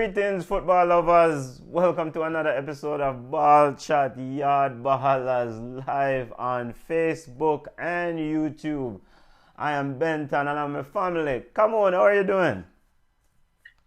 Greetings, football lovers. Welcome to another episode of Ballchat Yawd Ballas live on Facebook and YouTube. I am Benton and I'm a family. Come on, how are you doing?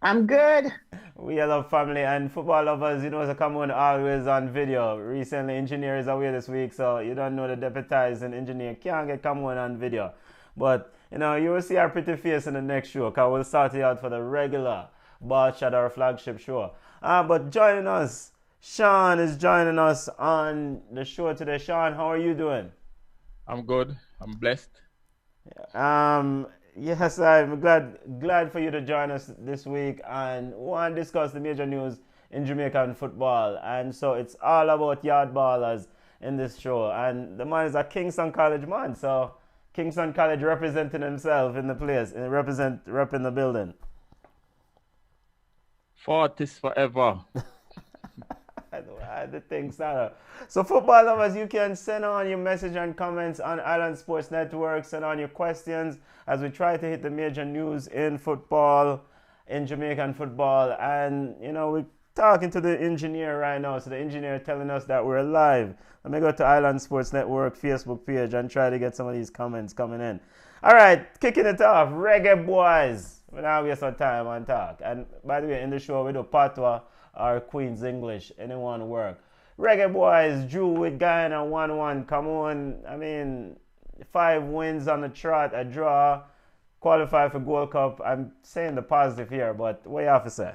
I'm good. We love family and football lovers. You know, so come on always on video. Recently, engineer is away this week, so you don't know the deputizing engineer can't get come on video. But you know, you will see our pretty face in the next show. Cause we'll start it out for the regular Ballchat, our flagship show. But joining us, Sean is joining us on the show today. Sean, how are you doing? I'm good. I'm blessed. Um, yes, I'm glad for you to join us this week and want to discuss the major news in Jamaican football. And so it's all about yard ballers in this show. And the man is a Kingston College man, so Kingston College representing himself in the place and repping the building. 40s forever. The thing, Sarah. So, football lovers, you can send on your message and comments on Island Sports Network. Send on your questions as we try to hit the major news in football, in Jamaican football. And, you know, we're talking to the engineer right now. So, the engineer telling us that we're live. Let me go to Island Sports Network Facebook page and try to get some of these comments coming in. All right, kicking it off, Reggaeboyz. We're not waste our time on talk. And by the way, in the show, we do Patois or Queen's English. Anyone work. Reggaeboyz drew with Guyana 1-1. Come on. I mean, 5 wins on the trot, a draw, qualify for Gold Cup. I'm saying the positive here, but what you have to say?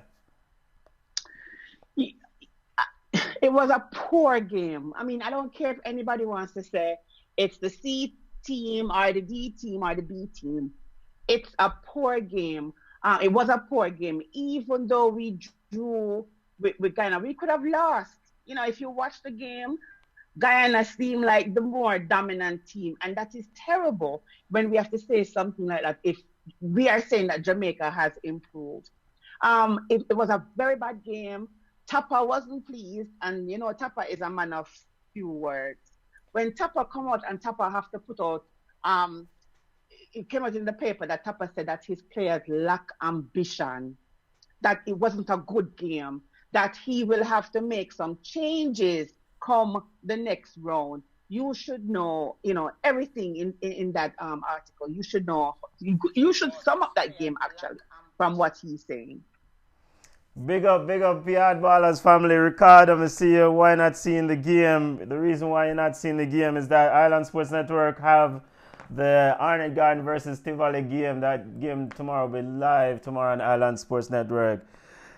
It was a poor game. I mean, I don't care if anybody wants to say it's the C team or the D team or the B team. It's a poor game. It was a poor game. Even though we drew with Guyana, we could have lost. You know, if you watch the game, Guyana seemed like the more dominant team. And that is terrible when we have to say something like that. If we are saying that Jamaica has improved. It was a very bad game. Tapa wasn't pleased. And, you know, Tapa is a man of few words. When Tapa come out and Tapa have to put out, it came out in the paper that Tapa said that his players lack ambition, that it wasn't a good game, that he will have to make some changes come the next round. You should know, you know, everything in that article. You should know, you should sum up that game actually from what he's saying. Big up, Yard Ballers family. Ricardo, I see you. Why not seeing the game? The reason why you're not seeing the game is that Island Sports Network have the Arnett Garden versus Tivoli game. That game tomorrow will be live tomorrow on Island Sports Network.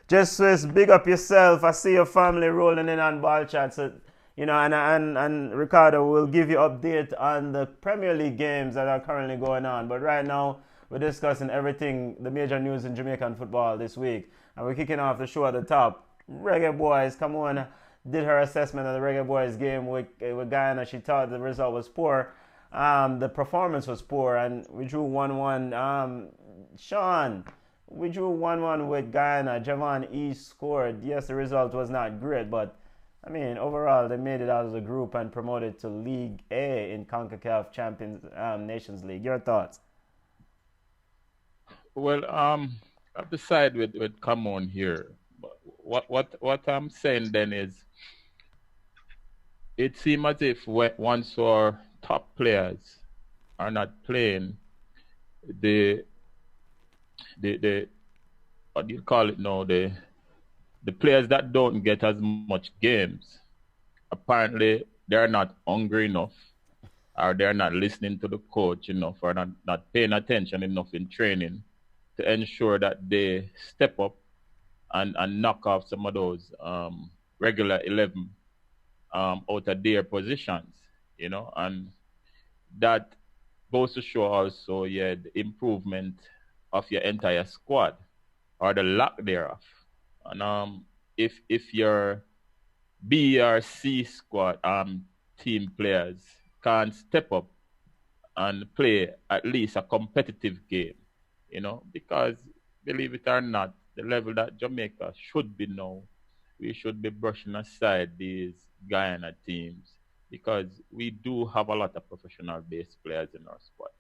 Just Swiss, big up yourself. I see your family rolling in on Ballchat. So, you know, and Ricardo will give you update on the Premier League games that are currently going on. But right now, we're discussing everything, the major news in Jamaican football this week. And we're kicking off the show at the top. Reggaeboyz, come on, did her assessment of the Reggaeboyz game with Guyana. She thought the result was poor. The performance was poor, and we drew 1-1. Sean, we drew 1-1 with Guyana. Javon East scored. Yes, the result was not great, but I mean, overall, they made it out of the group and promoted to League A in CONCACAF Champions Nations League. Your thoughts? Well, I've decided with come on here. What I'm saying then is, it seems as if once our top players are not playing, the what do you call it now? The players that don't get as much games, apparently they're not hungry enough, or they're not listening to the coach enough, or not paying attention enough in training to ensure that they step up and knock off some of those regular 11 out of their positions, you know, and that goes to show also, yeah, the improvement of your entire squad or the lack thereof. And if your B or C squad team players can't step up and play at least a competitive game, you know, because believe it or not, the level that Jamaica should be now, we should be brushing aside these Guyana teams because we do have a lot of professional based players in our squad.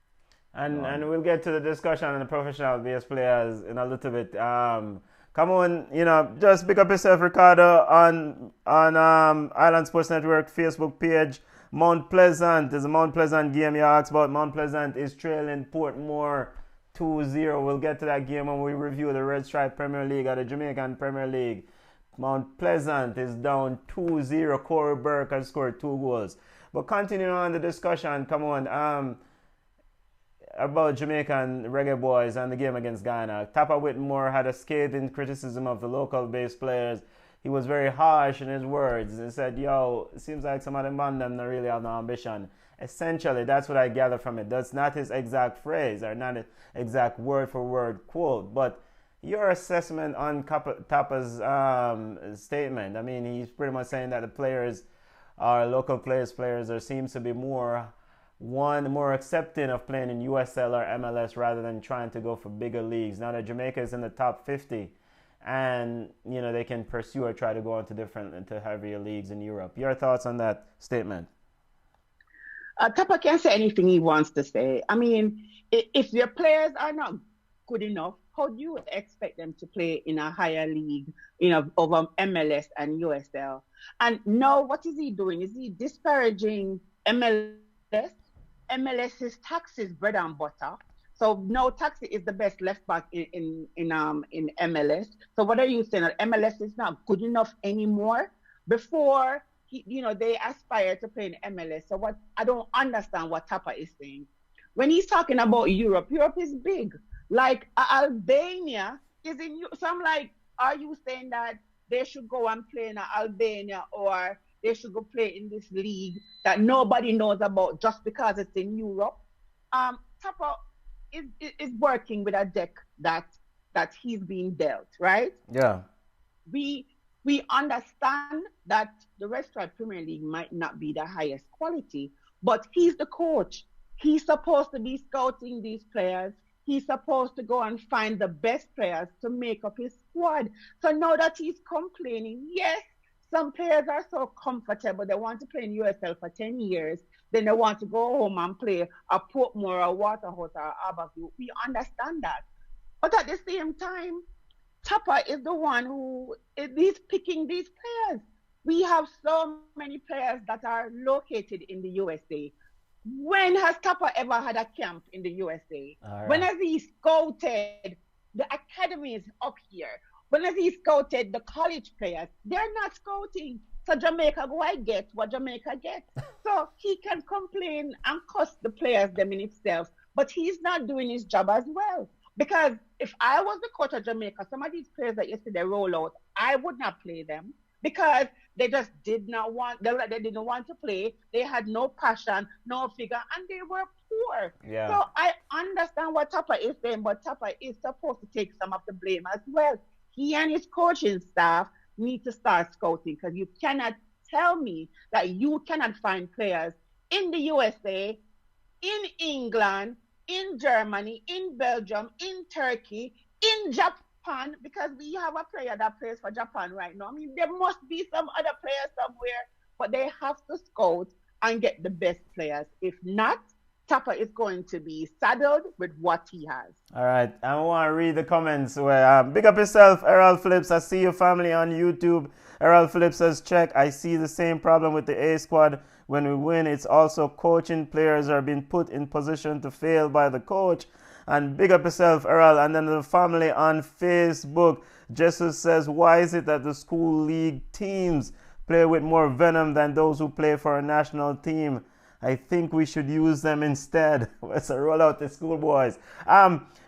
And we'll get to the discussion on the professional based players in a little bit. Come on, just pick up yourself, Ricardo, on Island Sports Network Facebook page. Mount Pleasant is a Mount Pleasant game you asked about. Mount Pleasant is trailing Portmore 2-0. We'll get to that game when we review the Red Stripe Premier League or the Jamaican Premier League. Mount Pleasant is down 2-0. Corey Burke has scored 2 goals. But continuing on the discussion, come on, about Jamaican Reggaeboyz and the game against Ghana. Tappa Whitmore had a scathing criticism of the local based players. He was very harsh in his words and said, it seems like some of them man them don't really have no ambition. Essentially, that's what I gather from it. That's not his exact phrase or not an exact word for word quote, but your assessment on Tappa's statement. I mean, he's pretty much saying that the players are local players seems to be more accepting of playing in USL or MLS rather than trying to go for bigger leagues. Now that Jamaica is in the top 50 and, they can pursue or try to go into heavier leagues in Europe. Your thoughts on that statement? Tappa can say anything he wants to say. I mean, if your players are not good enough, how do you expect them to play in a higher league, over MLS and USL? And now, what is he doing? Is he disparaging MLS? MLS's taxes bread and butter. So no, Taxi is the best left back in MLS. So what are you saying? That MLS is not good enough anymore? Before they aspire to play in MLS. So what I don't understand what Tappa is saying. When he's talking about Europe is big. Like Albania is in Europe. So I'm like, are you saying that they should go and play in Albania or they should go play in this league that nobody knows about just because it's in Europe? Tappa is working with a deck that he's being dealt, right? Yeah. We understand that the Red Stripe Premier League might not be the highest quality, but he's the coach. He's supposed to be scouting these players. He's supposed to go and find the best players to make up his squad. So now that he's complaining, yes, some players are so comfortable. They want to play in USL for 10 years. Then they want to go home and play a Portmore, a Waterhouse, or Abbeville. We understand that. But at the same time, Tappa is the one who is picking these players. We have so many players that are located in the USA. When has Tappa ever had a camp in the USA? Right. When has he scouted the academies up here? When has he scouted the college players? They're not scouting. So Jamaica go I get what Jamaica gets. So he can complain and cuss the players them in itself, but he's not doing his job as well. Because if I was the coach of Jamaica, some of these players that yesterday roll out, I would not play them because they just did not want, they didn't want to play. They had no passion, no figure, and they were poor. Yeah. So I understand what Tappa is saying, but Tappa is supposed to take some of the blame as well. He and his coaching staff need to start scouting because you cannot tell me that you cannot find players in the USA, in England, in Germany, in Belgium, in Turkey, in Japan, because we have a player that plays for Japan right now. I mean, there must be some other players somewhere, but they have to scout and get the best players. If not, Tappa is going to be saddled with what he has. All right, I want to read the comments. Where big up yourself, Errol Phillips. I see your family on YouTube. Errol Phillips says, check. I see the same problem with the A squad. When we win, it's also coaching. Players are being put in position to fail by the coach. And big up yourself, Errol. And then the family on Facebook. Jesus says, why is it that the school league teams play with more venom than those who play for a national team? I think we should use them instead. Let's roll out the schoolboys.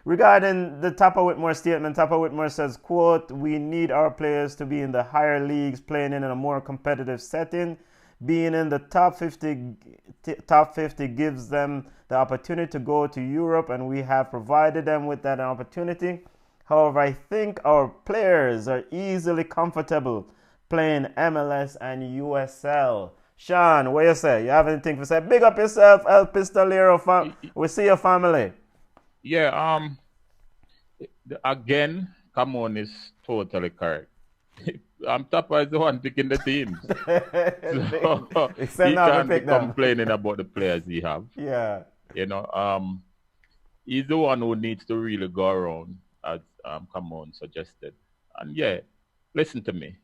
Regarding the Tappa Whitmore statement, Tappa Whitmore says, quote, we need our players to be in the higher leagues, playing in a more competitive setting. Being in the top 50 gives them the opportunity to go to Europe, and we have provided them with that opportunity. However, I think our players are easily comfortable playing MLS and USL. Sean, what you say? You have anything to say? Big up yourself, El Pistolero. We see your family. Yeah, again, come on, is totally correct. Tappa is the one picking the teams. So he can't be complaining about the players he have. Yeah. You know, he's the one who needs to really go around, as Come On suggested, And yeah, listen to me.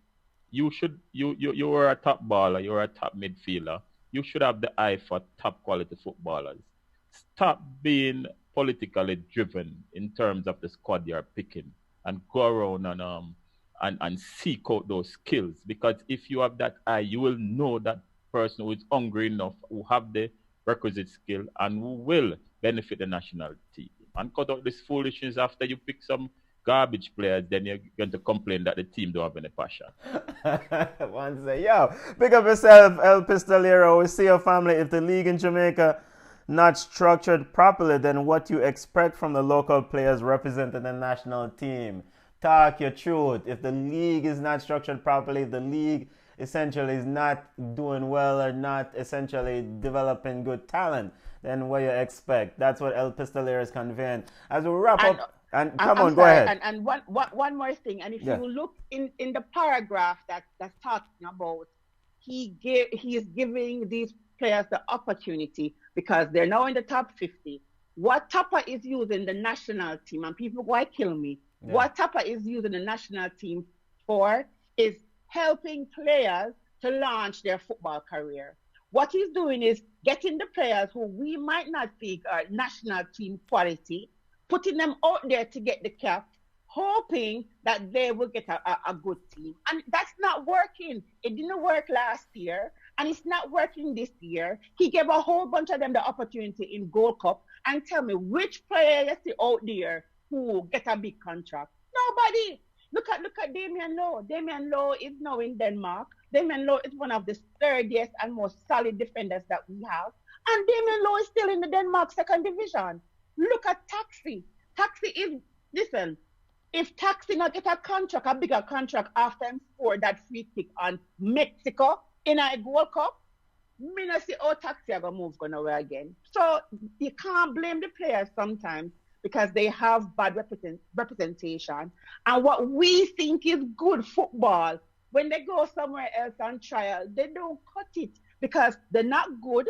You are a top baller, you're a top midfielder. You should have the eye for top quality footballers. Stop being politically driven in terms of the squad you're picking and go around and seek out those skills. Because if you have that eye, you will know that person who is hungry enough, who have the requisite skill and who will benefit the national team. And cut out this foolishness after you pick some garbage players, then you're going to complain that the team don't have any passion. One say, yo, pick up yourself, El Pistolero. We see your family. If the league in Jamaica not structured properly, then what you expect from the local players representing the national team? Talk your truth. If the league is not structured properly, the league essentially is not doing well or not essentially developing good talent, then what you expect? That's what El Pistolero is conveying. As we wrap up, and come on, go ahead. And one more thing, and if you look in the paragraph that's talking about, he is giving these players the opportunity because they're now in the top 50. What Tapa is using the national team, and people go, kill me. Yeah. What Tapa is using the national team for is helping players to launch their football career. What he's doing is getting the players who we might not think are national team quality, putting them out there to get the cap, hoping that they will get a good team. And that's not working. It didn't work last year, and it's not working this year. He gave a whole bunch of them the opportunity in Gold Cup, and tell me which player you see out there who get a big contract. Nobody. Look at Damian Lowe. Damian Lowe is now in Denmark. Damian Lowe is one of the sturdiest and most solid defenders that we have. And Damian Lowe is still in the Denmark second division. Look at Taxi. Taxi is, listen, if Taxi not get a bigger contract after him scored that free kick on Mexico in a World Cup, me not see how Taxi are going to work again. So you can't blame the players sometimes because they have bad representation. And what we think is good football, when they go somewhere else on trial, they don't cut it because they're not good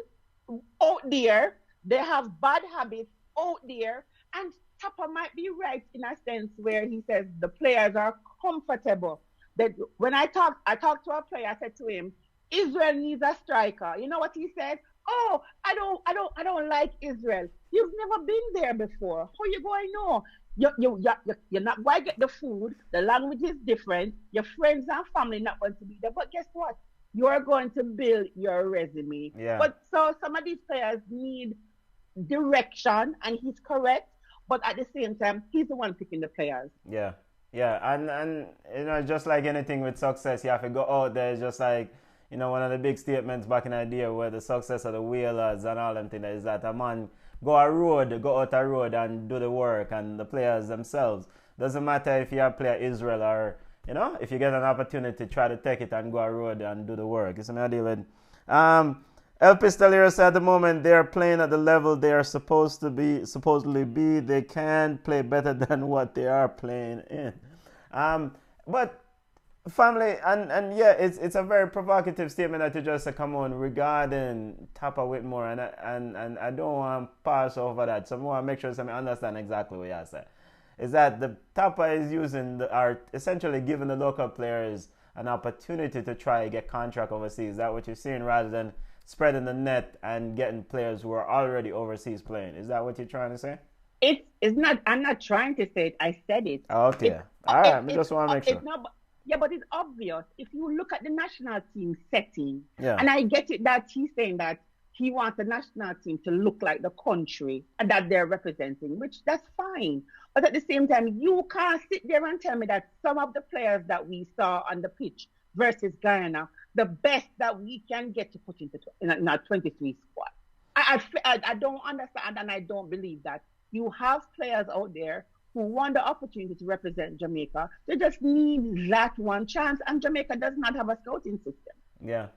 out there. They have bad habits out there. And Tapa might be right in a sense where he says the players are comfortable. That when I talked to a player, I said to him, Israel needs a striker. You know what he said? Oh, I don't like Israel. You've never been there before. How you going to know? You're not going to get the food. The language is different. Your friends and family not going to be there. But guess what? You're going to build your resume. Yeah. But so some of these players need direction, and he's correct. But at the same time, he's the one picking the players. Yeah. Yeah. And you know, just like anything with success, you have to go out there. Just like, you know, one of the big statements back in the day where the success of the whalers and all them things is that a man go out a road and do the work, and the players themselves. Doesn't matter if you're a player Israel or, you know, if you get an opportunity, try to take it and go a road and do the work. It's something I deal with. El Pistolero said at the moment they're playing at the level they are supposedly be. They can play better than what they are playing in. But family, and yeah, it's a very provocative statement that you just come on regarding Tapa Whitmore, and I don't want to pass over that. So I want to make sure I understand exactly what you said. Is that the Tapa is essentially giving the local players an opportunity to try to get contract overseas? Is that what you're seeing, rather than spreading the net and getting players who are already overseas playing? Is that what you're trying to say? It's not. I'm not trying to say it. I said it. Okay. All right. I just want to make sure. Yeah, but it's obvious. If you look at the national team setting, yeah. And I get it that he's saying that he wants the national team to look like the country and that they're representing, which that's fine. But at the same time, you can't sit there and tell me that some of the players that we saw on the pitch versus Guyana, the best that we can get to put in a 23 squad. I don't understand, and I don't believe that. You have players out there who want the opportunity to represent Jamaica. They just need that one chance, and Jamaica does not have a scouting system. Yeah.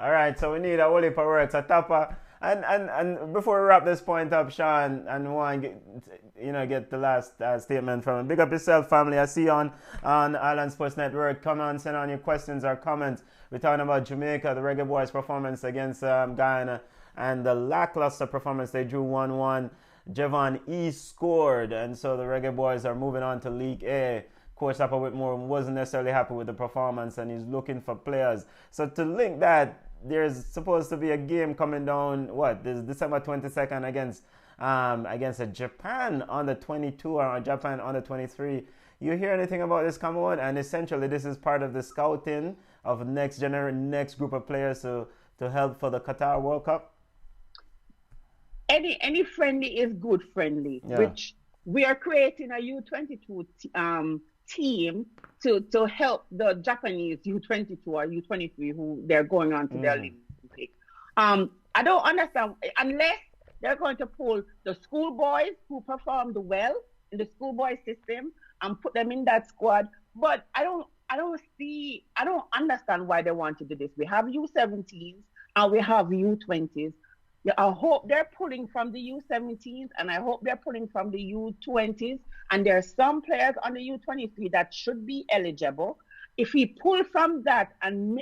All right, so we need a whole heap of work. So Tapa, and before we wrap this point up, Sean, and want to get the last statement from him. Big up yourself, family. I see you on Island Sports Network. Come on, send on your questions or comments. We're talking about Jamaica, the Reggaeboyz performance against Guyana, and the lackluster performance. They drew 1-1. Javon E scored, and so the Reggaeboyz are moving on to League A Coach Tapper Whitmore wasn't necessarily happy with the performance and he's looking for players. So to link that, there's supposed to be a game coming down, this December 22nd against a Japan on the 22 or Japan on the 23. You hear anything about this coming on? And essentially this is part of the scouting of next group of players to help for the Qatar World Cup? Any friendly is good friendly, which we are creating a U22 team to help the Japanese U22 or U23 who they're going on to the Olympic. I don't understand unless they're going to pull the schoolboys who performed well in the schoolboy system and put them in that squad. But I don't understand why they want to do this. We have U17s and we have U20s. I hope they're pulling from the U17s and I hope they're pulling from the U20s. And there are some players on the U23 that should be eligible. If we pull from that and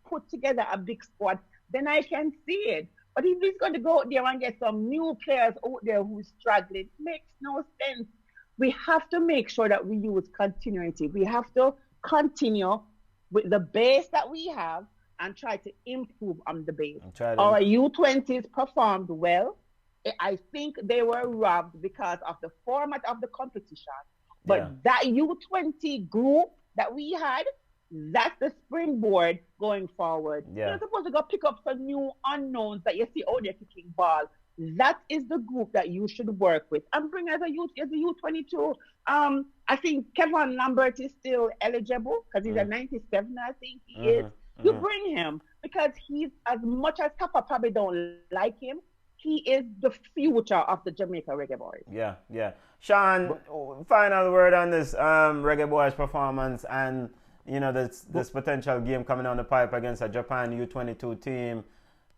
put together a big squad, then I can see it. But if he's going to go out there and get some new players out there who's struggling, it makes no sense. We have to make sure that we use continuity. We have to continue with the base that we have and try to improve on the base. Our U20s performed well. I think they were robbed because of the format of the competition. But that U20 group that we had, that's the springboard going forward. You're supposed to go pick up some new unknowns that you see out there kicking ball. That is the group that you should work with and bring as a U22. I think Kevin Lambert is still eligible because he's a 97, I think he is. You bring him because he's, as much as Kappa probably don't like him, he is the future of the Jamaica Reggaeboyz. Yeah. Sean, final word on this Reggaeboyz performance and this potential game coming down the pipe against a Japan U22 team.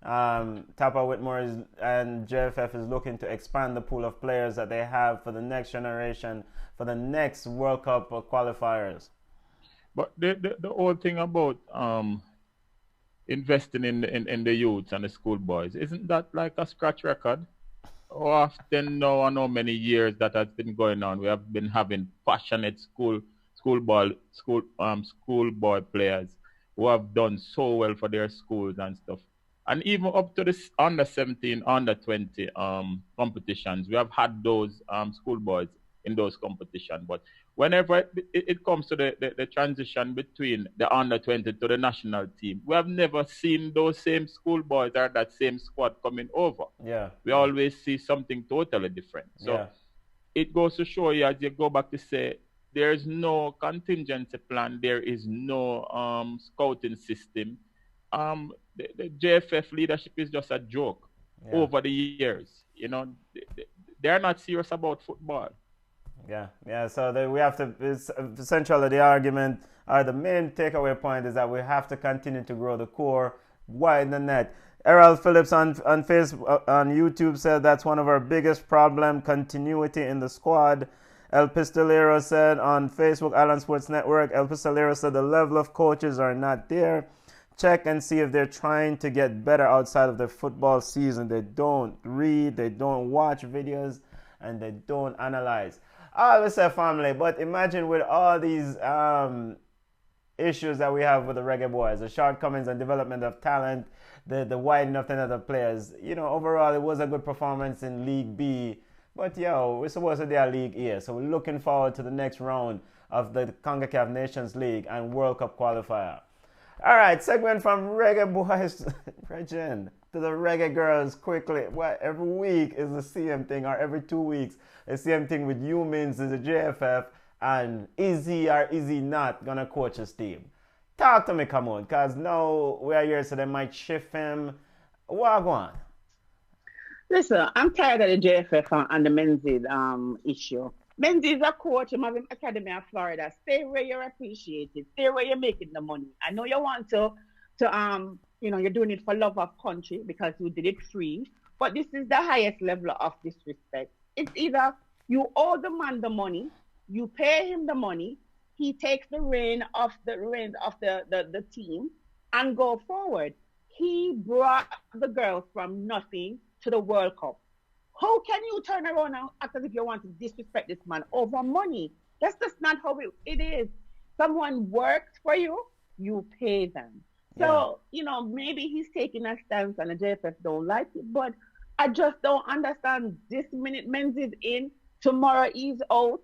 Tapper Whitmore and JFF is looking to expand the pool of players that they have for the next generation, for the next World Cup qualifiers. But the whole thing about investing in the youths and the schoolboys, isn't that like a scratch record? How often now and how many years that has been going on? We have been having passionate schoolboy players who have done so well for their schools and stuff. And even up to this under 17, under 20 competitions, we have had those schoolboys in those competitions. But whenever it comes to the transition between the under 20 to the national team, we have never seen those same schoolboys or that same squad coming over. We always see something totally different. So it goes to show you, as you go back to say, there is no contingency plan, there is no scouting system. The JFF leadership is just a joke over the years. They're not serious about football. So we have to, essentially the argument, the main takeaway point is that we have to continue to grow the core, widen the net. Errol Phillips on Facebook, on YouTube said that's one of our biggest problem, continuity in the squad. El Pistolero said on Facebook, Island Sports Network, El Pistolero said the level of coaches are not there. Check and see if they're trying to get better outside of the football season. They don't read, they don't watch videos, and they don't analyze. I would say family, but imagine with all these issues that we have with the Reggaeboyz, the shortcomings and development of talent, the widening of the net of players. Overall it was a good performance in League B, but we're supposed to be a League A, so we're looking forward to the next round of the CONCACAF Nations League and World Cup qualifier. All right, segment from Reggaeboyz, Regin, to the Reggae Girls quickly. Every week is the same thing, or every 2 weeks, the same thing with you means the JFF, and is he or is he not gonna coach his team? Talk to me, come on, because now we are here, so they might shift him. What go on? Listen, I'm tired of the JFF and the Menzies issue. Menzies is a coach in the Academy of Florida. Stay where you're appreciated. Stay where you're making the money. I know you want to you're doing it for love of country because you did it free. But this is the highest level of disrespect. It's either you owe the man the money, you pay him the money, he takes the reins of the team and go forward. He brought the girls from nothing to the World Cup. How can you turn around and act as if you want to disrespect this man over money? That's just not how it is. Someone works for you, you pay them. Yeah. So, maybe he's taking a stance and the JFF don't like it, but I just don't understand. This minute Menzies in, tomorrow he's out.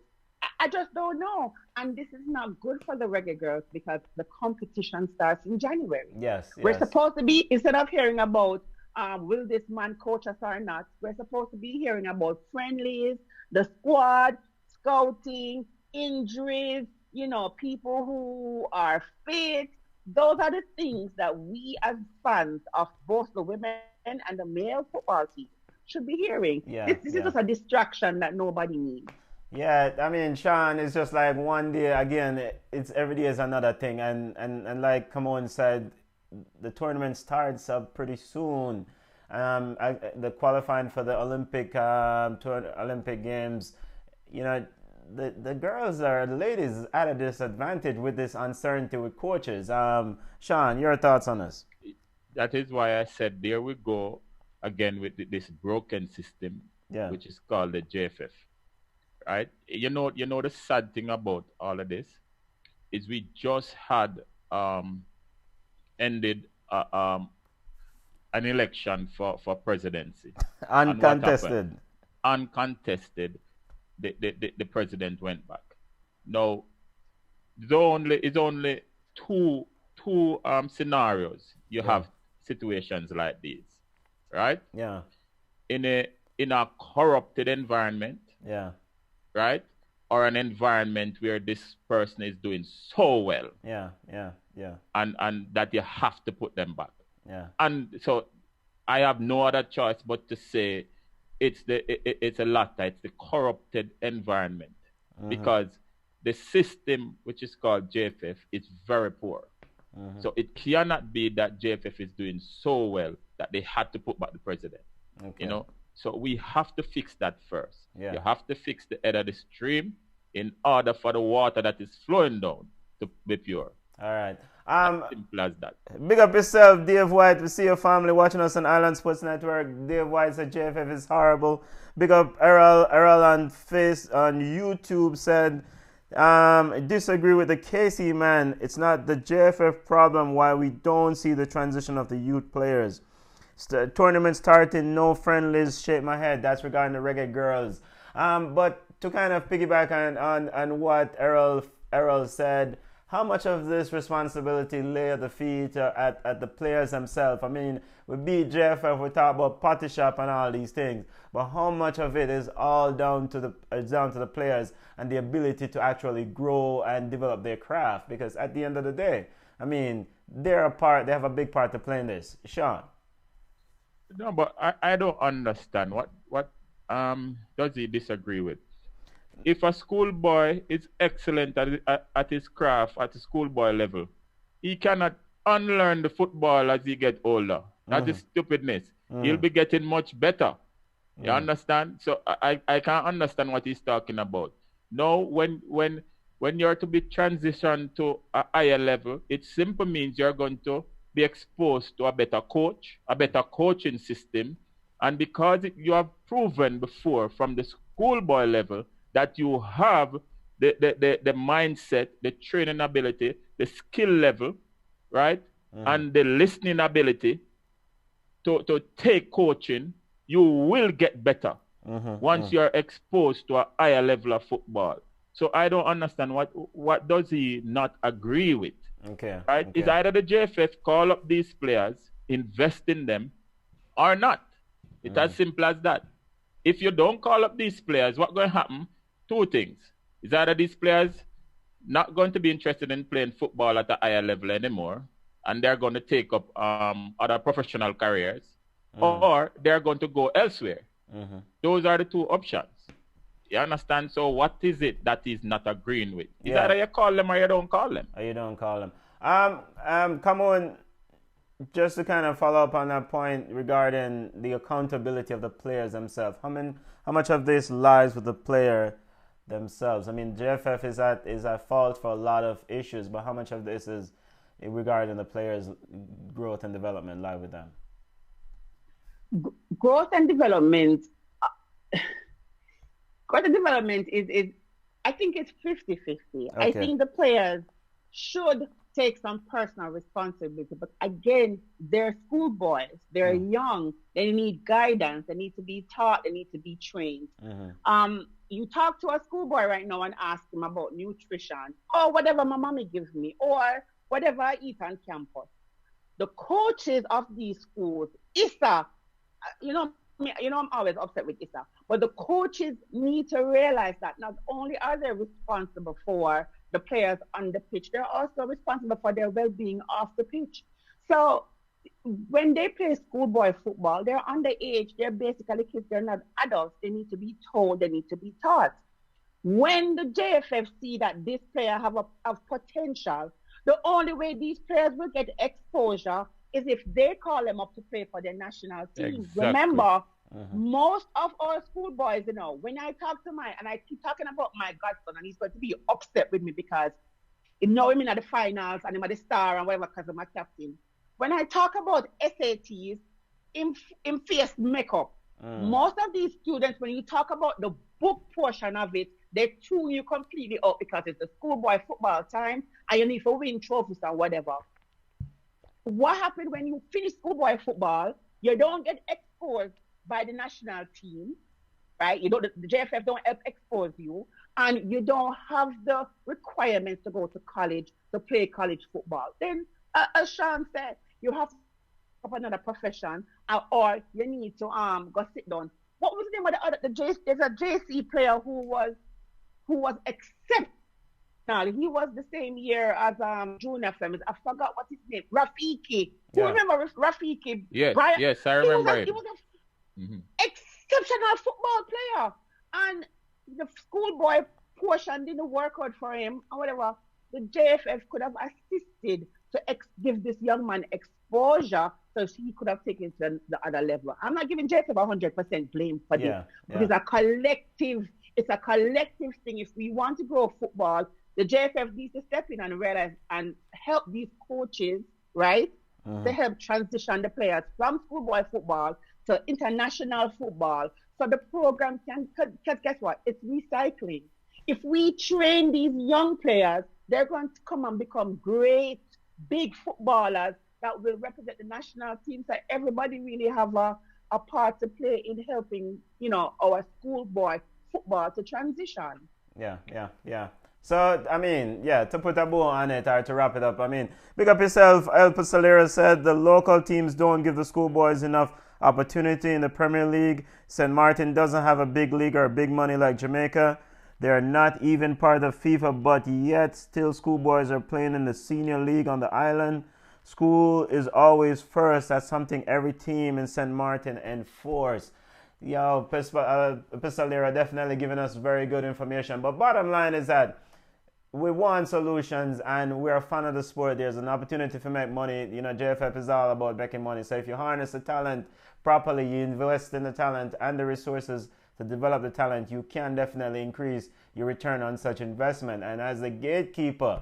I just don't know. And this is not good for the reggae girls because the competition starts in January. Yes, We're yes. supposed to be, instead of hearing about will this man coach us or not, we're supposed to be hearing about friendlies, the squad, scouting, injuries, people who are fit. Those are the things that we as fans of both the women and the male football team should be hearing. This Yeah, is just yeah. a distraction that nobody needs. Yeah, I mean, Sean, it's just like one day again. It's every day is another thing, and like Kamon said, the tournament starts up pretty soon. The qualifying for the Olympic Games, you know, the girls or the ladies at a disadvantage with this uncertainty with coaches. Sean, your thoughts on this? That is why I said there we go again with this broken system, Yeah, which is called the JFF. Right? You know the sad thing about all of this is we just had ended an election for presidency, and what happened? uncontested. Uncontested, the president went back. Now, it's only two scenarios you Yeah, have situations like these, right? yeah, In a corrupted environment, yeah, right? Or an environment where this person is doing so well, yeah, yeah, yeah, and that you have to put them back. yeah. And so I have no other choice but to say it's a latter, it's the corrupted environment, because the system which is called JFF is very poor. So it cannot be that JFF is doing so well that they had to put back the president. Okay. You know, so we have to fix that first. Yeah. You have to fix the head of the stream in order for the water that is flowing down to be pure. All right. Simple as that. Big up yourself, Dave White. We see your family watching us on Island Sports Network. Dave White said JFF is horrible. Big up Errol on YouTube said, disagree with the Casey man. It's not the JFF problem why we don't see the transition of the youth players. Tournament starting, no friendlies. Shake my head. That's regarding the reggae girls. But to kind of piggyback on what Errol said, how much of this responsibility lay at the feet at the players themselves? I mean, we beat JFF, we talk about potty shop and all these things, but how much of it is all down to the players and the ability to actually grow and develop their craft? Because at the end of the day, I mean, they have a big part to play in this. Sean. No, but I don't understand what does he disagree with? If a schoolboy is excellent at his craft at the schoolboy level, he cannot unlearn the football as he get older. That is stupidness. He'll be getting much better. You understand? So I can't understand what he's talking about. No, when you're to be transitioned to a higher level, it simply means you're going to be exposed to a better coach, a better coaching system, and because you have proven before from the schoolboy level that you have the mindset, the training ability, the skill level, right? And the listening ability to take coaching, you will get better once you're exposed to a higher level of football. So I don't understand what does he not agree with? Okay. Right? Okay. It's either the JFF call up these players, invest in them, or not. It's as simple as that. If you don't call up these players, what's going to happen? Two things. It's either these players not going to be interested in playing football at a higher level anymore, and they're going to take up other professional careers, or they're going to go elsewhere. Those are the two options. You understand? So what is it that he's not agreeing with? It's either you call them or you don't call them. Or you don't call them. Come on. Just to kind of follow up on that point regarding the accountability of the players themselves, how much of this lies with the player themselves? I mean, JFF is at fault for a lot of issues, but how much of this is regarding the players' growth and development lie with them? Growth and development. Growth and development is I think it's 50-50. I Okay. think the players should take some personal responsibility. But again, they're schoolboys. They're Mm. young. They need guidance. They need to be taught. They need to be trained. Mm-hmm. You talk to a schoolboy right now and ask him about nutrition or whatever my mommy gives me or whatever I eat on campus. The coaches of these schools, ISA, I'm always upset with ISA, but the coaches need to realize that not only are they responsible for the players on the pitch, they're also responsible for their well-being off the pitch. So when they play schoolboy football, they're underage. They're basically kids. They're not adults. They need to be told. They need to be taught. When the JFF see that this player have potential, the only way these players will get exposure is if they call them up to play for their national team. Exactly. Remember, Mm-hmm. most of our schoolboys, when I talk to and I keep talking about my godson, and he's going to be upset with me because him in the finals and him at the star and whatever because I'm a captain. When I talk about SATs, in face makeup, most of these students, when you talk about the book portion of it, they tune you completely up because it's the schoolboy football time and you need to win trophies or whatever. What happened when you finish schoolboy football? You don't get exposed by the national team, right? The JFF don't help expose you, and you don't have the requirements to go to college to play college football. Then, as Sean said, you have to up another profession, or you need to go sit down. What was the name of the other? There's a JC player who was exceptional. He was the same year as Junior Femmes. I forgot what his name. Rafiki. Who remember Rafiki? Yes, Brian? yes, I remember him. He was an exceptional football player, and the schoolboy portion didn't work out for him or whatever. The JFF could have assisted to give this young man exposure so he could have taken it to the other level. I'm not giving JFF 100% blame for this. But it's a collective thing. If we want to grow football, the JFF needs to step in and realize and help these coaches, right? To help transition the players from schoolboy football to international football. So the program because guess what? It's recycling. If we train these young players, they're going to come and become great, big footballers that will represent the national team. So everybody really have a part to play in helping, our schoolboy football to transition. Yeah. So, to put a bow on it or to wrap it up, big up yourself. El Pistolero said the local teams don't give the schoolboys enough opportunity in the Premier League. St. Martin doesn't have a big league or big money like Jamaica. They are not even part of FIFA, but yet still schoolboys are playing in the senior league on the island. School is always first. That's something every team in St. Martin enforce. Yo, Pistolero definitely giving us very good information. But bottom line is that we want solutions and we're a fan of the sport. There's an opportunity to make money. JFF is all about making money. So if you harness the talent properly, you invest in the talent and the resources to develop the talent, you can definitely increase your return on such investment. And as the gatekeeper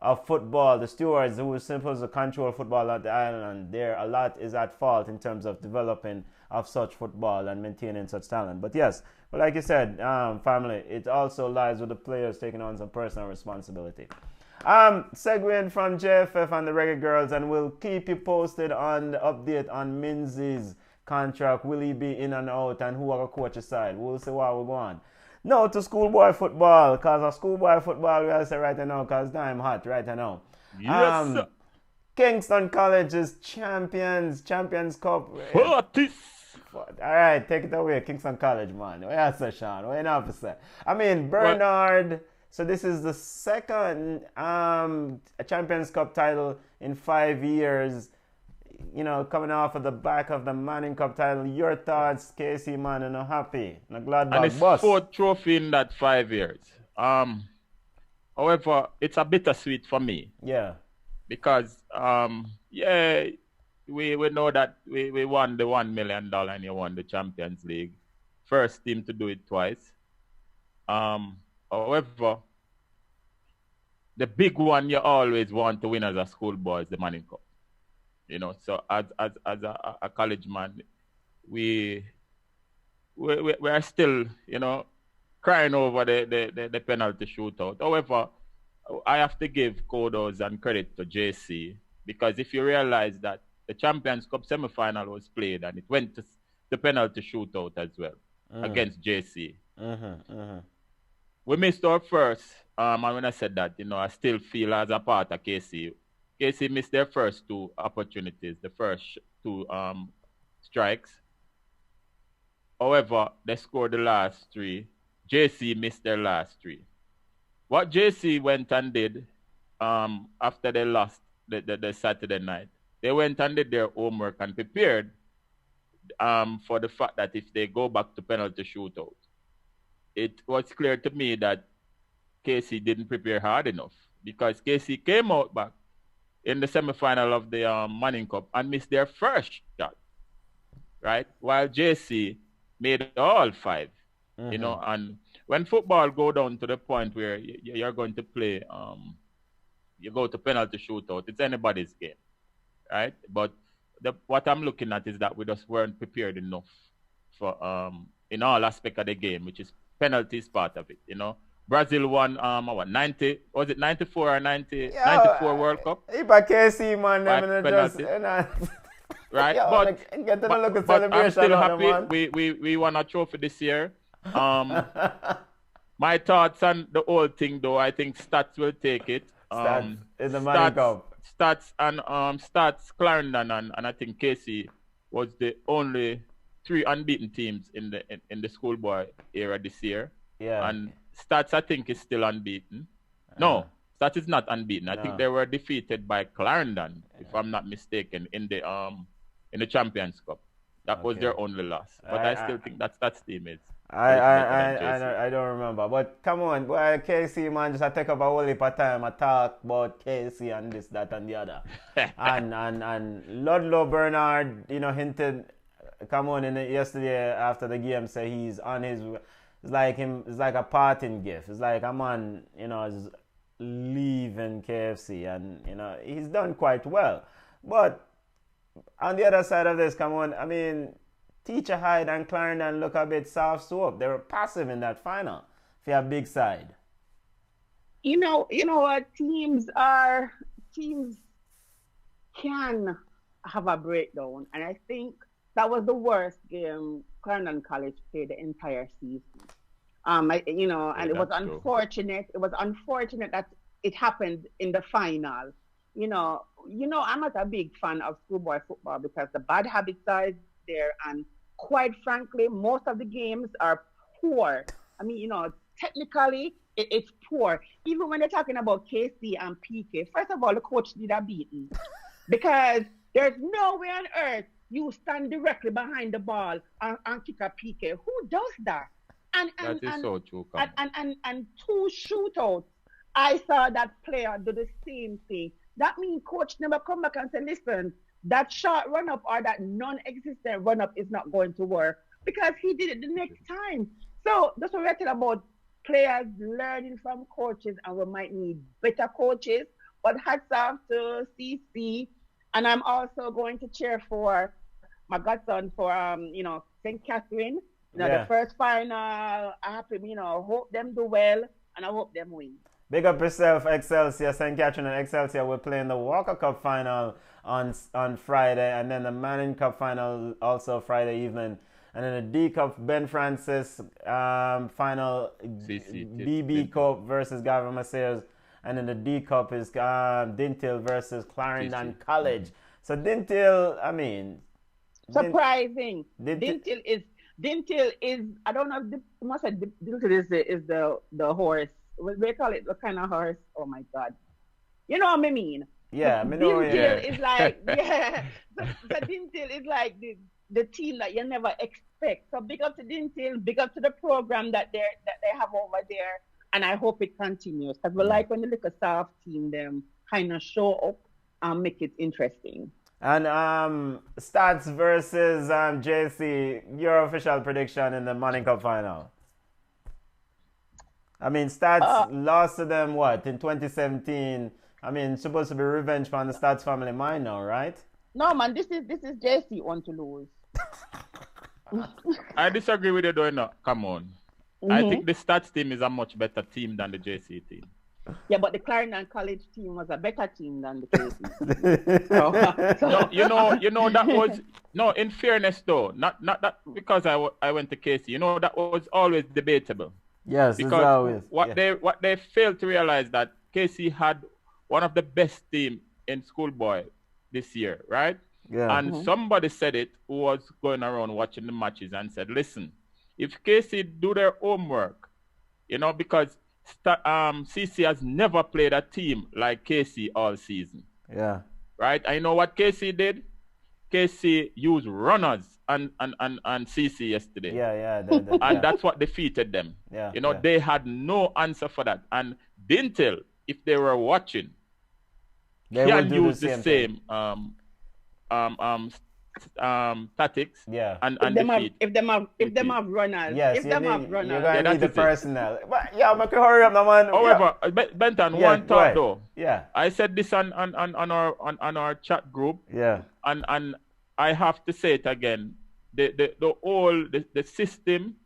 of football, the stewards who are supposed to control football at the island, a lot is at fault in terms of developing of such football and maintaining such talent. But yes, but like you said, family, it also lies with the players taking on some personal responsibility. Segueing from JFF and the Reggae Girls, and we'll keep you posted on the update on Menzies' contract. Will he be in and out, and who are the coach's side? We'll see what we're going. Now to schoolboy football, because of schoolboy football, we have to say right now, because time hot right now. Yes, sir. Kingston College is Champions Cup. All right, take it away, Kingston College, man. What you say, Sean? What you have to say? Bernard. So this is the second Champions Cup title in 5 years. Coming off of the back of the Manning Cup title. Your thoughts, Casey, man? And I'm happy. I'm glad about it's 4th trophy in that 5 years. However, it's a bittersweet for me. Yeah. Because we know that we won the $1 million and you won the Champions League. First team to do it twice. However, the big one you always want to win as a schoolboy is the Manning Cup. So as a college man, we are still, crying over the penalty shootout. However, I have to give kudos and credit to JC, because if you realize that the Champions Cup semi-final was played and it went to the penalty shootout as well against JC. We missed our first, and when I said that, I still feel as a part of KC. KC missed their first 2 opportunities, the first 2 strikes. However, they scored the last 3. JC missed their last 3. What JC went and did after they lost the Saturday night, they went and did their homework and prepared for the fact that if they go back to penalty shootout. It was clear to me that KC didn't prepare hard enough, because KC came out back in the semi-final of the Manning Cup and missed their first shot, right? While JC made all 5, and when football go down to the point where you're going to play, you go to penalty shootout, it's anybody's game, right? But what I'm looking at is that we just weren't prepared enough for in all aspects of the game, which is penalties part of it, Brazil won, 90, was it 94 or 90, 94 World Cup? If I KC, man, right? Yo, but I'm still happy we won a trophy this year. My thoughts on the whole thing, though, I think Stats will take it. Stats in the Manning Cup. Stats and Stats, Clarendon, and I think KC was the only 3 unbeaten teams in the Schoolboy era this year. Yeah. And Stats, I think, is still unbeaten. No, Stats is not unbeaten. I think they were defeated by Clarendon, if I'm not mistaken, in the Champions Cup. That was their only loss. But I still think that Stats team is. I don't remember. But come on, boy, KC, man, just take up a whole heap of time. I talk about KC and this, that, and the other. and Ludlow Bernard, hinted, come on, yesterday after the game, say he's on his. It's like a parting gift. It's like a man, is leaving KFC, and he's done quite well. But on the other side of this, come on, I mean, Teacher Hyde and Clarendon look a bit soft soap. They were passive in that final for a big side. You know what, teams can have a breakdown, and I think that was the worst game Clarendon College played the entire season. And it was unfortunate. True. It was unfortunate that it happened in the final. I'm not a big fan of schoolboy football because the bad habits are there, and quite frankly, most of the games are poor. I mean, technically, it's poor. Even when they're talking about KC and PK, first of all, the coach did a beating because there's no way on earth you stand directly behind the ball and kick a PK. Who does that? That is so true. And 2 shootouts, I saw that player do the same thing. That means coach never come back and say, listen, that short run-up or that non-existent run-up is not going to work, because he did it the next time. So that's what we're talking about, players learning from coaches, and we might need better coaches. But hats off to CC, and I'm also going to cheer for my godson for St. Catherine. The first final, I hope them do well, and I hope them win. Big up yourself, Excelsior. St. Catherine and Excelsior will play in the Walker Cup final on Friday, and then the Manning Cup final also Friday evening. And then the D Cup, Ben Francis final, BB Cup versus Gavin Maceres. And then the D Cup is Dintil versus Clarendon College. So Dintil, I mean... Surprising. Dintil is, I don't know, Dintil is the horse. What they call it? What kind of horse? Oh my God. You know what I mean? Yeah, Dintil is like, So Dintil is like the team that you never expect. So big up to Dintil, big up to the program that they have over there. And I hope it continues. Because we like when the little soft team them kind of show up and make it interesting. And Stats versus JC, your official prediction in the Manning Cup final? I mean, Stats lost to them, in 2017? I mean, supposed to be revenge from the Stats family mind now, right? No, man, this is JC want to lose. I disagree with you, though. No. Come on. I think the Stats team is a much better team than the JC team. Yeah, but the Clarendon College team was a better team than the KC. No, you know that was no. In fairness, though, not that because I went to KC. That was always debatable. Yes, because it's always what they failed to realize that KC had one of the best team in Schoolboy this year, right? Yeah. And somebody said it who was going around watching the matches and said, listen, if KC do their homework, because CC has never played a team like KC all season. Yeah. Right? I know what KC did. KC used runners and CC yesterday. Yeah. And that's what defeated them. Yeah. They had no answer for that. And Dintel, if they were watching, they can use the same tactics. Yeah. And if them have runners. Yes, if them have runners. You're going to need the personnel. But yeah, make you hurry up now, man. However, Benton, one thought though. Yeah. I said this on our chat group. Yeah. And I have to say it again. The system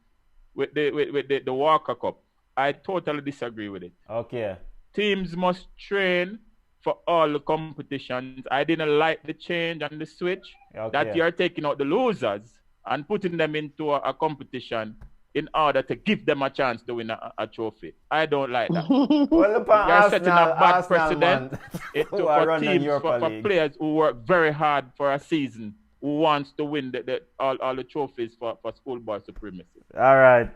with the Walker Cup, I totally disagree with it. Okay. Teams must train for all the competitions. I didn't like the change and the switch that you're taking out the losers and putting them into a competition in order to give them a chance to win a trophy. I don't like that. Well, you're setting a bad precedent for teams, for players who work very hard for a season, who wants to win all the trophies for Schoolboy supremacy. All right.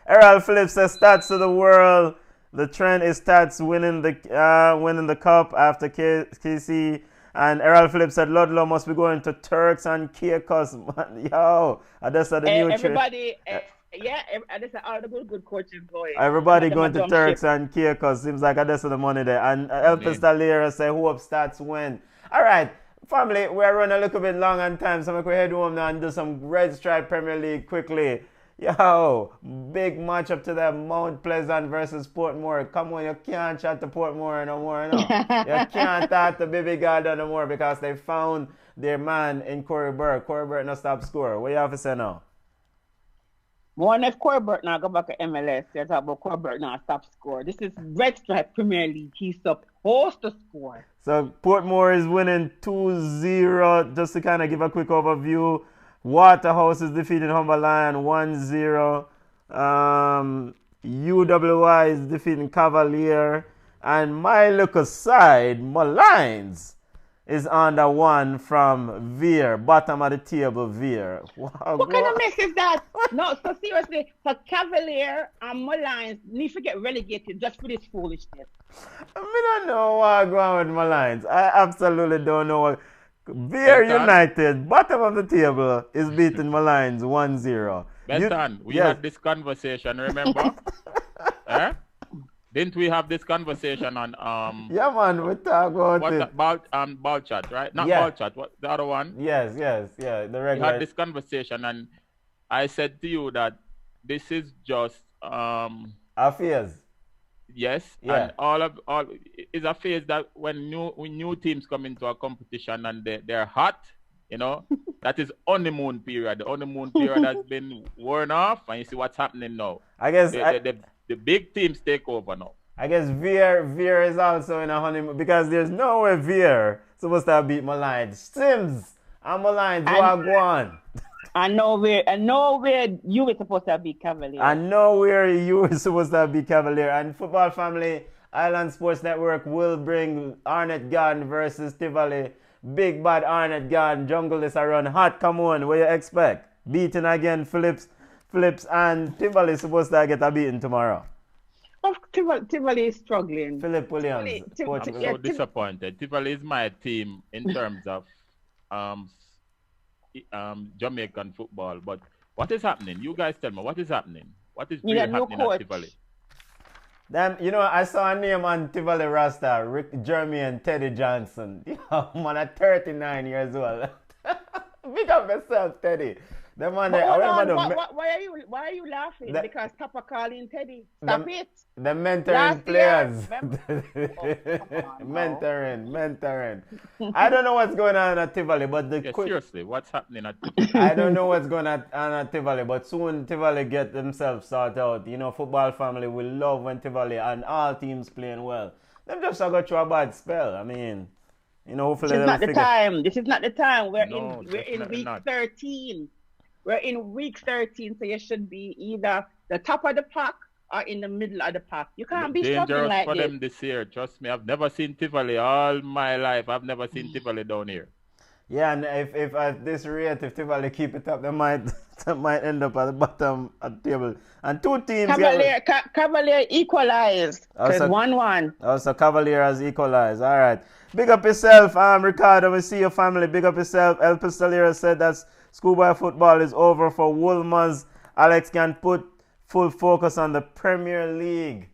Errol Phillips says stats to the world. The trend is stats winning the cup after KC. And Errol Phillips said Ludlow must be going to Turks and Caicos. Yo, that's the new everybody. That's all the good coaches going. Everybody going to Turks and Caicos. Seems like that's the money there. And Elpis Talera say hope stats win. All right. Family, we're running a little bit long on time, so I'm going to head home now and do some Red Stripe Premier League quickly. Yo, big match up to that Mount Pleasant versus Portmore. Come on, you can't chat to Portmore no more, no. You can't talk to Baby Garden no more because they found their man in Corey Burke. Corey Burke no stop score. What you have to say now? One if Corey Burke now go back to MLS, you talk about Corey Burke now stop score. This is Red Stripe Premier League. He's supposed to score. So Portmore is winning 2-0. Just to kind of give a quick overview. Waterhouse is defeating Humber Lion 1-0. UWI is defeating Cavalier. And my local side, Malines, is under one from Veer, bottom of the table, Veer. Wow, what kind of mess is that? No, so seriously, for Cavalier and Malines need to get relegated just for this foolishness. I don't know what's going on with Malines. I absolutely don't know what. Veer United, bottom of the table, is beating Malines 1-0. Benton, we had this conversation, remember? Didn't we have this conversation on Yeah, man, we talk about it. Ballchat, right? Not Ballchat, what the other one? Yes, the regular. We had this conversation and I said to you that this is just affairs. Yes, and all is a phase that when new teams come into a competition and they're hot, that is honeymoon period. The honeymoon period has been worn off, and you see what's happening now. I guess the big teams take over now. I guess Veer is also in a honeymoon because there's no way Veer supposed to have beat Malines. Sims and Malines, Wagwan. And nowhere you were supposed to be Cavalier. And nowhere you were supposed to be Cavalier. And Football Family, Island Sports Network will bring Arnett Garden versus Tivoli. Big bad Arnett Garden. Jungle is around hot. Come on, what you expect? Beating again, Phillips and Tivoli is supposed to get a beating tomorrow. Tivoli is struggling. Philip Williams. I'm so disappointed. Tivoli is my team in terms of Jamaican football, but what is happening? You guys tell me, what is happening? What is really happening at Tivoli? I saw a name on Tivoli Rasta, Rick Jeremy and Teddy Johnson. Man, at 39 years old. Big up yourself, Teddy. The man, But I hold remember on, the, why are you laughing? the, Because Tapa calling Teddy. Stop the, it. the mentoring Last year, players. remember? Oh, come on now. mentoring. I don't know what's going on at Tivoli, but the Yeah, quick. seriously, what's happening at Tivoli? I don't know what's going on at Tivoli, but soon Tivoli get themselves sorted out. You know, football family will love when Tivoli and all teams playing well. Them just go through a bad spell. I mean, you know, This hopefully is they'll not the figure. time. This is not the time. No, We're in definitely week not. 13. We're in week 13, so you should be either the top of the pack or in the middle of the pack. You can't be struggling Dangerous like for this. them this year. Trust me, I've never seen Tivoli all my life. I've never seen Tivoli down here. Yeah, and if at this rate, if Tivoli keep it up, they might they might end up at the bottom of the table. And two teams Cavalier equalized. Because Also- 1-1. Also, Cavalier has equalized. All right. Big up yourself, Ricardo. We see your family. Big up yourself. El Pistolero said that schoolboy football is over for Wolmer's. Alex can put full focus on the Premier League.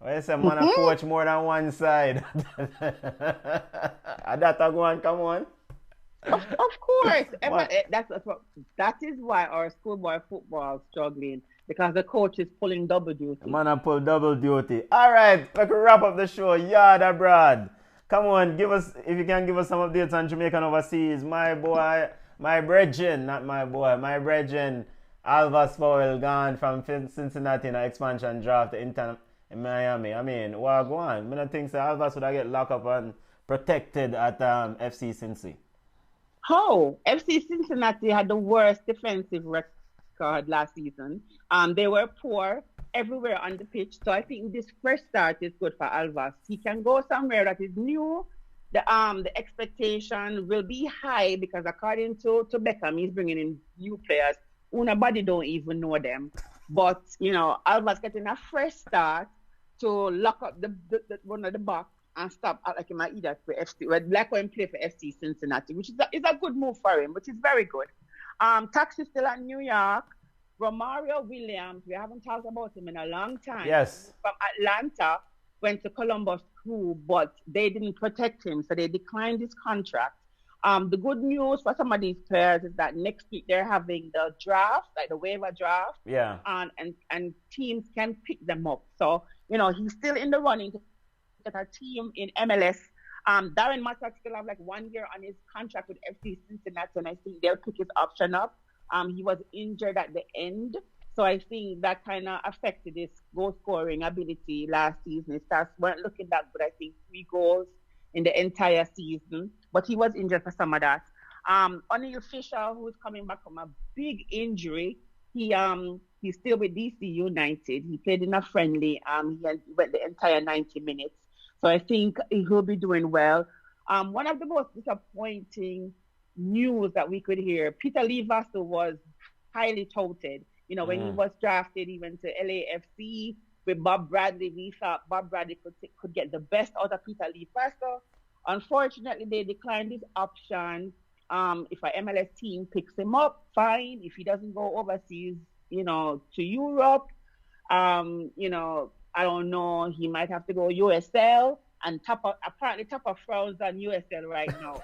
Well, you say, man, a coach more than one side. That go on, come on. Of course. What? That is why our schoolboy football is struggling. Because the coach is pulling double duty. Man, I pull double duty. All right, let's wrap up the show. Yard abroad. Come on, give us, if you can give us some updates on Jamaican overseas. My boy, my brethren, not my boy, my brethren, Alvas Powell gone from Cincinnati in an expansion draft to Inter in Miami. I mean, what go on? I don't think so. Alvas would have get locked up and protected at FC Cincy. How? FC Cincinnati had the worst defensive record last season. They were poor everywhere on the pitch. So I think this fresh start is good for Alvas. He can go somewhere that is new. The expectation will be high because according to Beckham, he's bringing in new players who nobody don't even know them. But, you know, Alvas getting a fresh start to lock up the one of the box and stop like he might either for FC. Like when he play for FC Cincinnati, which is a good move for him, which is very good. Taxi still at New York. Romario Williams, we haven't talked about him in a long time. Yes. From Atlanta, went to Columbus Crew, but they didn't protect him, so they declined his contract. The good news for some of these players is that next week they're having the draft, like the waiver draft. Yeah. And teams can pick them up. So, you know, he's still in the running to get a team in MLS. Darren Matak still have like 1 year on his contract with FC Cincinnati, and I think they'll pick his option up. He was injured at the end, so I think that kind of affected his goal scoring ability last season. His stats weren't looking that good. I think 3 goals in the entire season, but he was injured for some of that. O'Neal Fisher, who's coming back from a big injury, he's still with DC United. He played in a friendly. He went the entire 90 minutes, so I think he'll be doing well. One of the most disappointing news that we could hear, Peter Lee Vassell was highly touted. You know, when he was drafted, he went to LAFC with Bob Bradley. We thought Bob Bradley could get the best out of Peter Lee Vassell. Unfortunately, they declined his option. If an MLS team picks him up, fine. If he doesn't go overseas, you know, to Europe, you know, I don't know, he might have to go USL, and apparently Tapa frowns on USL right now.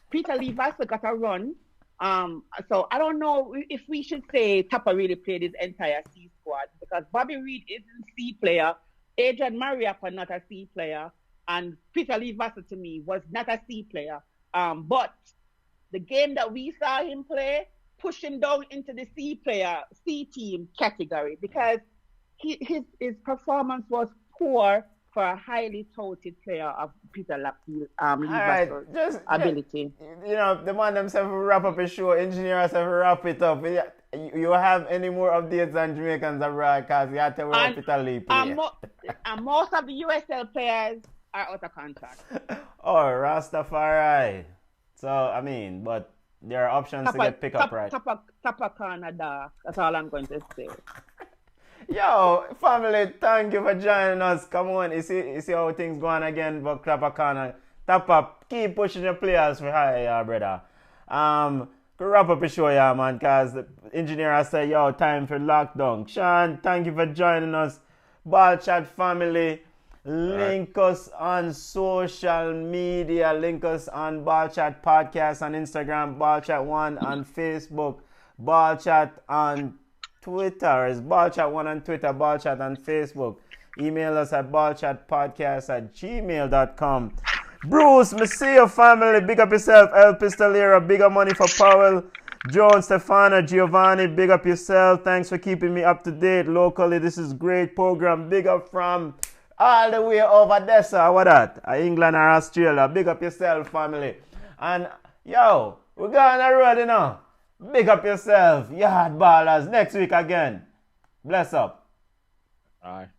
Peter Lee Vassell got a run. So I don't know if we should say Tapa really played his entire C squad, because Bobby Reed is a C player, Adrian Mariappa not a C player, and Peter Lee Vassell to me was not a C player. But the game that we saw him play pushed him down into the C team category, because his performance was poor for a highly touted player of Peter Lee Vassell's ability. You know, the man themselves will wrap up his show. Engineers have wrap it up. You have any more updates on Jamaicans abroad? Because you have to wrap Peter Lee play. And most of the USL players are out of contract. Oh, Rastafari. So, I mean, but there are options to get picked up, right? Tapa Canada. That's all I'm going to say. Yo, family, thank you for joining us. Come on, you see how things going again for Clappercana. Tapa, keep pushing the players for high, brother. To wrap up the show, yeah, man, because the engineer has said, yo, time for lockdown. Sean, thank you for joining us. Ballchat family, link us on social media. Link us on Ballchat Podcast on Instagram, Ballchat1 on Facebook. Ballchat on Twitter. It's Ballchat1 on Twitter, Ballchat on Facebook. Email us at ballchatpodcast@gmail.com. Bruce, me see your family. Big up yourself. El Pistolera. Big up money for Powell. Joan, Stefano, Giovanni. Big up yourself. Thanks for keeping me up to date locally. This is great program. Big up from all the way over there, sir. What that? England or Australia. Big up yourself, family. And yo, we're going on the road, you know. Big up yourself. Yard Ballers. Next week again. Bless up. All right.